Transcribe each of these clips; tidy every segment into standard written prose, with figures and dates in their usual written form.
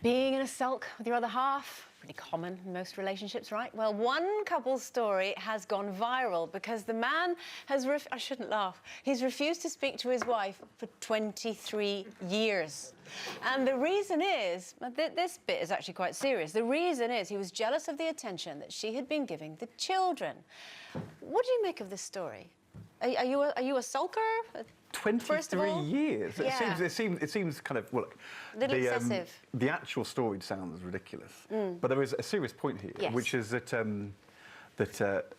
Being in a sulk with your other half, pretty common in most relationships, right? Well, one couple's story has gone viral because the man has I shouldn't laugh. He's refused to speak to his wife for 23 years. And the reason is, this bit is actually quite serious. The reason is he was jealous of the attention that she had been giving the children. What do you make of this story? Are you a sulker? 23 years. Yeah. It seems kind of, well, look, a little excessive. The actual story sounds ridiculous, but there is a serious point here, yes. which is that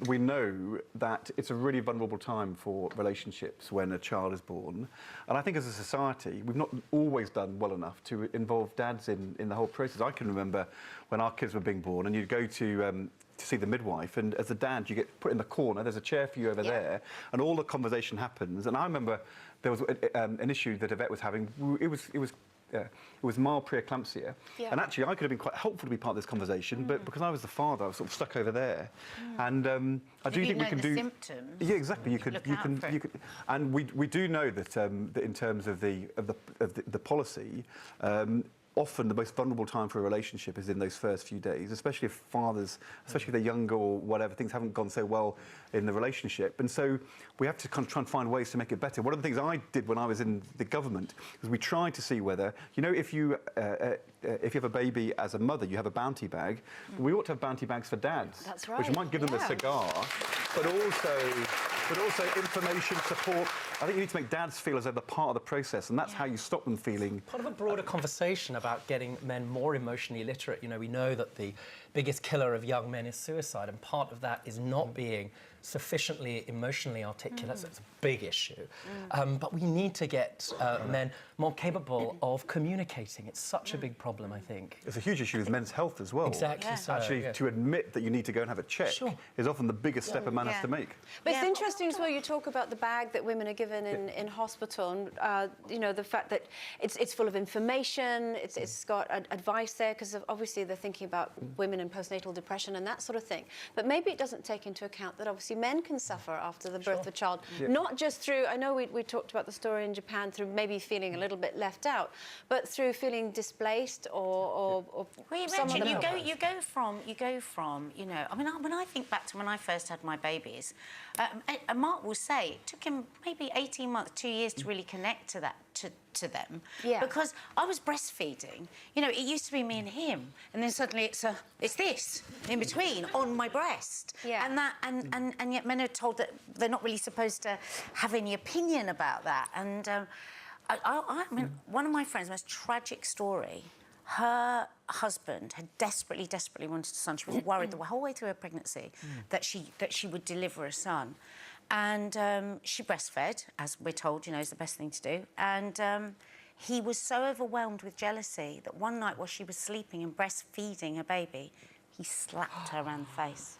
we know that it's a really vulnerable time for relationships when a child is born, and I think as a society we've not always done well enough to involve dads in the whole process. I can remember when our kids were being born, and you'd go to see the midwife, and as a dad you get put in the corner, there's a chair for you over there, and all the conversation happens. And I remember there was an issue that Yvette was having. It was mild preeclampsia, and actually I could have been quite helpful to be part of this conversation, but because I was the father I was sort of stuck over there. And I do think we can do symptoms. Yeah, exactly. You could, and we do know that that in terms of the policy, often the most vulnerable time for a relationship is in those first few days, especially if fathers, especially if they're younger or whatever, things haven't gone so well in the relationship. And so we have to kind of try and find ways to make it better. One of the things I did when I was in the government was we tried to see whether, you know, if you have a baby as a mother, you have a bounty bag. We ought to have bounty bags for dads. That's right. Which might give them a cigar, but also information, support. I think you need to make dads feel as though they're part of the process, and that's how you stop them feeling... Part of a broader conversation about getting men more emotionally literate. You know, we know that the biggest killer of young men is suicide, and part of that is not being sufficiently emotionally articulate. So it's a big issue. But we need to get men more capable of communicating. It's such a big problem, I think. It's a huge issue with men's health as well. Exactly so. Actually, to admit that you need to go and have a check is often the biggest step a man has to make. But it's interesting as well, you talk about the bag that women are given in hospital, and you know, the fact that it's full of information, it's got advice there, because obviously they're thinking about women and postnatal depression and that sort of thing. But maybe it doesn't take into account that obviously men can suffer after the birth of a child, not just through, I know we talked about the story in Japan, through maybe feeling a little bit left out, but through feeling displaced or well, imagine you go from, you know, I mean, when I think back to when I first had my babies, Mark will say it took him maybe 18 months, 2 years to really connect to that, to them, because I was breastfeeding. You know, it used to be me and him, and then suddenly it's this in between on my breast, and yet men are told that they're not really supposed to have any opinion about that. And I mean, one of my friends' most tragic story. Her husband had desperately wanted a son. She was worried the whole way through her pregnancy that she would deliver a son. And she breastfed, as we're told, you know, is the best thing to do. And he was so overwhelmed with jealousy that one night while she was sleeping and breastfeeding her baby, he slapped her around the face.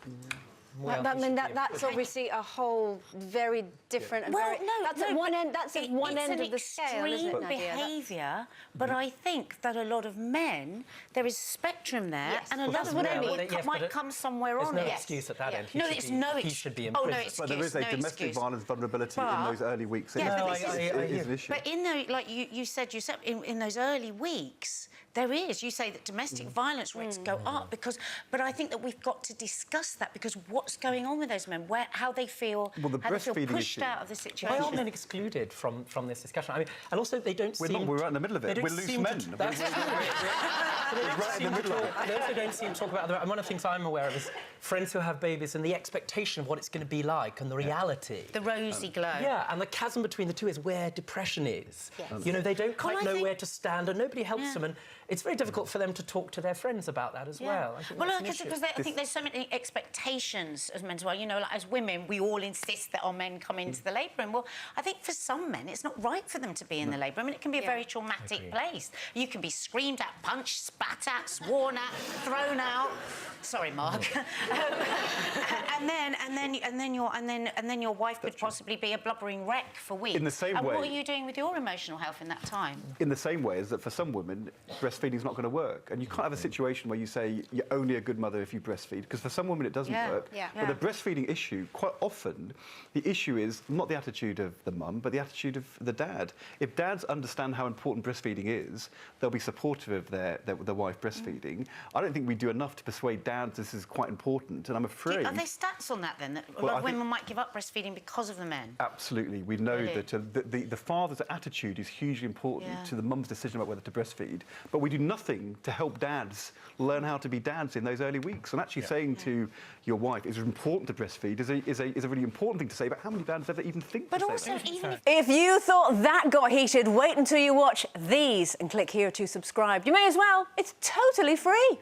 Well, that's obviously a whole very different and that's at one end. That's at one end of the scale, isn't it, Nadia? Behaviour, but I think that a lot of men, there is a spectrum there, and a lot of women might come somewhere on it. There's no excuse at that end. He should be in prison. No excuse. But there is a domestic violence vulnerability in those early weeks. It is an issue. But in those, like you said, in those early weeks, there is. You say that domestic violence rates go up but I think that we've got to discuss that, because what's going on with those men, how they feel, how they feel pushed out of the situation. Why are men excluded from this discussion? I mean, and also they don't seem... We're right in the middle of it. We're loose men. We're right in the middle of it. They also don't seem to talk about... And one of the things I'm aware of is friends who have babies and the expectation of what it's going to be like and the reality. The rosy glow. Yeah, and the chasm between the two is where depression is. Yes. You know, they don't quite know where to stand, and nobody helps them, and it's very difficult for them to talk to their friends about that as well. Because I think there's so many expectations as men as well. You know, like as women, we all insist that our men come into the labour room. Well, I think for some men, it's not right for them to be in the labour room. I mean, it can be a very traumatic place. You can be screamed at, punched, spat at, sworn at, thrown out. Sorry, Mark. and then your wife could possibly be a blubbering wreck for weeks. In the same way. And what are you doing with your emotional health in that time? In the same way as that for some women, breastfeeding breastfeeding's not going to work. And you can't have a situation where you say you're only a good mother if you breastfeed, because for some women it doesn't work. But the breastfeeding issue, quite often, the issue is not the attitude of the mum, but the attitude of the dad. If dads understand how important breastfeeding is, they'll be supportive of their wife breastfeeding. I don't think we do enough to persuade dads this is quite important, and I'm afraid... Are there stats on that, then, that a lot of women might give up breastfeeding because of the men? Absolutely. We know that the father's attitude is hugely important to the mum's decision about whether to breastfeed, but we do nothing to help dads learn how to be dads in those early weeks. And actually saying to your wife it's important to breastfeed is a really important thing to say, but how many dads ever even think to say also, that? even If you thought that got heated, wait until you watch these and click here to subscribe. You may as well. It's totally free.